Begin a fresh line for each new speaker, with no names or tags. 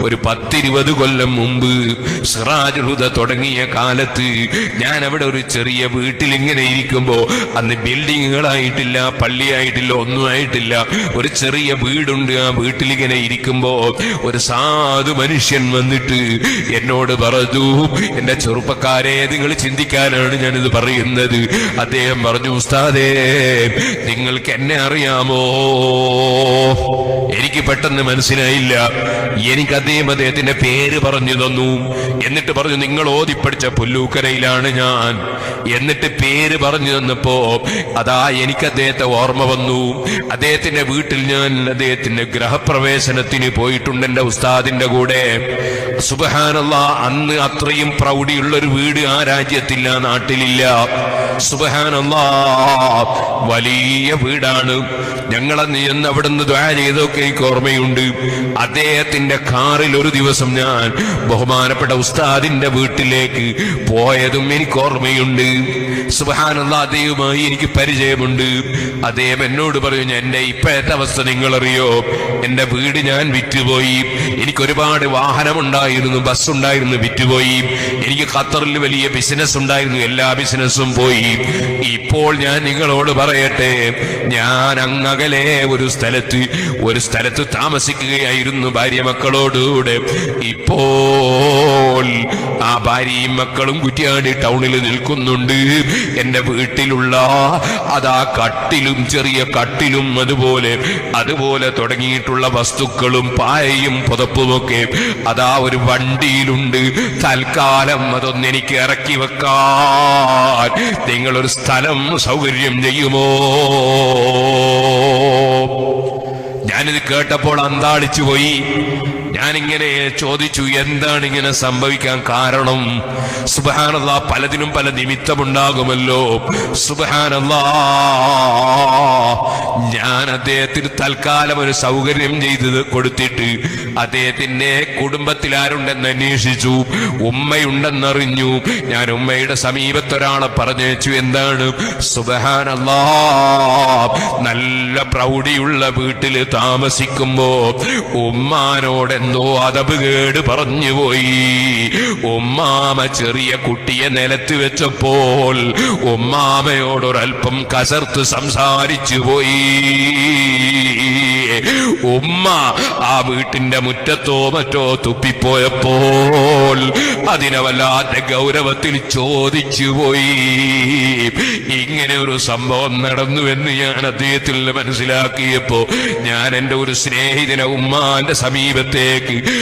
ഒരു 10-20 കൊല്ലം മുമ്പ് സിറാജുൽ ഹുദ തുടങ്ങിയ കാലത്ത് ഞാൻ അവിടെ ഒരു ചെറിയ വീട്ടിൽ ഇങ്ങനെ ഇരിക്കുമ്പോ, അന്ന് ബിൽഡിങ്ങുകളായിട്ടില്ല, പള്ളിയായിട്ടില്ല, ഒന്നും ആയിട്ടില്ല, ഒരു ചെറിയ വീടുണ്ട്. ആ വീട്ടിലിങ്ങനെ ഇരിക്കുമ്പോ ഒരു സാധു മനുഷ്യൻ വന്നിട്ട് എന്നോട് പറഞ്ഞു, എന്റെ ചെറുപ്പക്കാരെ, നിങ്ങൾ ചിന്തിക്കാനാണ് ഞാനിത് പറയുന്നത്. അദ്ദേഹം പറഞ്ഞു, ഉസ്താദേ, നിങ്ങൾക്ക് എന്നെ അറിയാമോ? എനിക്ക് പെട്ടെന്ന് മനസ്സിലായില്ല. എനിക്ക് അദ്ദേഹത്തിന്റെ പേര് പറഞ്ഞു തന്നു. എന്നിട്ട് പറഞ്ഞു, നിങ്ങൾ ഓതിപ്പടിച്ച പുല്ലൂക്കരയിലാണ് ഞാൻ. എന്നിട്ട് പേര് പറഞ്ഞു തന്നപ്പോ അതാ എനിക്ക് അദ്ദേഹത്തെ ഓർമ്മ വന്നു. അദ്ദേഹത്തിന്റെ വീട്ടിൽ ഞാൻ അദ്ദേഹത്തിന്റെ ഗ്രഹപ്രവേശനത്തിന് പോയിട്ടുണ്ട് എന്റെ ഉസ്താദിന്റെ കൂടെ. സുബ്ഹാനല്ലാഹ്, അന്ന് അത്രയും പ്രൗഢിയുള്ള ഒരു വീട് ആ രാജ്യത്തില്ല, നാട്ടിലില്ല. സുബ്ഹാനല്ലാഹ്, വലിയ വീടാണ്. ഞങ്ങളന്ന് ചെന്ന് അവിടുന്ന് ദുആ ചെയ്തൊക്കെ എനിക്ക് ഓർമ്മയുണ്ട്. അദ്ദേഹത്തിന്റെ കാറിൽ ഒരു ദിവസം ഞാൻ ബഹുമാനപ്പെട്ട ഉസ്താദിന്റെ വീട്ടിലേക്ക് പോയതും എനിക്ക് ഓർമ്മയുണ്ട്. സുബ്ഹാനല്ലാഹ്, അദ്ദേഹവുമായി എനിക്ക് പരിചയമുണ്ട്. അദ്ദേഹം എന്നോട് പറഞ്ഞു, എന്റെ ഇപ്പോഴത്തെ അവസ്ഥ നിങ്ങളറിയോ? എന്റെ വീട് ഞാൻ വിറ്റുപോയി. എനിക്കൊരുപാട് വാഹനമുണ്ടായിരുന്നു, ബസ്സുണ്ടായിരുന്നു, വിറ്റുപോയി. എനിക്ക് ഖത്തറിൽ വലിയ ബിസിനസ് ഉണ്ടായിരുന്നു, എല്ലാ ബിസിനസ്സും പോയി. ഇപ്പോൾ ഞാൻ നിങ്ങളോട് പറയട്ടെ, ഞാൻ അങ്ങകലെ ഒരു സ്ഥലത്ത് താമസിക്കുകയായിരുന്നു ഭാര്യ മക്കളോടുകൂടെ. ഇപ്പോൾ ആ ഭാര്യയും മക്കളും കുറ്റ്യാടി ടൗണിൽ നിൽക്കുന്നുണ്ട്. എന്റെ വീട്ടിലുള്ള അതാ കട്ടിലും, ചെറിയ കട്ടിലും, അതുപോലെ തുടങ്ങിയിട്ടുള്ള വസ്തുക്കളും പായയും പുതപ്പുമൊക്കെ അതാ ഒരു വണ്ടിയിലുണ്ട്. തൽക്കാലം അതൊന്ന് എനിക്ക് ഇറക്കി വെക്കാൻ നിങ്ങളൊരു സ്ഥലം സൗകര്യം ചെയ്യുമോ? ഞാനിത് കേട്ടപ്പോൾ അന്താളിച്ചു പോയി. ഞാനിങ്ങനെ ചോദിച്ചു, എന്താണ് ഇങ്ങനെ സംഭവിക്കാൻ കാരണം? സുബ്ഹാനല്ലാഹ്, പലതിനും പല നിമിത്തമുണ്ടാകുമല്ലോ. സുബ്ഹാനല്ലാഹ്, ഞാൻ അദ്ദേഹത്തിന് തൽക്കാലം ഒരു സൗകര്യം ചെയ്ത് കൊടുത്തിട്ട് അദ്ദേഹത്തിന്റെ കുടുംബത്തിൽ ആരുണ്ടെന്ന് അന്വേഷിച്ചു. ഉമ്മയുണ്ടെന്നറിഞ്ഞു. ഞാൻ ഉമ്മയുടെ സമീപത്തൊരാളെ പറഞ്ഞയച്ചു. എന്താണ്? സുബ്ഹാനല്ലാഹ്, നല്ല പ്രൗഢിയുള്ള വീട്ടിൽ താമസിക്കുമ്പോ ഉമ്മാനോടെന്തോ അതബ് കേട് പറഞ്ഞുപോയി. ഉമ്മാമ ചെറിയ കുട്ടിയെ നിലത്ത് വെച്ചപ്പോൾ ഉമ്മാമയോടൊരൽപ്പം കസർത്ത് സംസാരിച്ചു പോയി. ഉമ്മ ആ വീട്ടിന്റെ മുറ്റത്തോ മറ്റോ തുപ്പിപ്പോയപ്പോൾ അതിനെ വല്ലാത്ത ഗൗരവത്തിൽ ചോദിച്ചു പോയി. ഇങ്ങനെ ഒരു സംഭവം നടന്നുവെന്ന് ഞാൻ അദ്ദേഹത്തിൽ നിന്ന് മനസ്സിലാക്കിയപ്പോ ഞാൻ എന്റെ ഒരു സ്നേഹിതനെ ഉമ്മാന്റെ സമീപത്തേക്ക്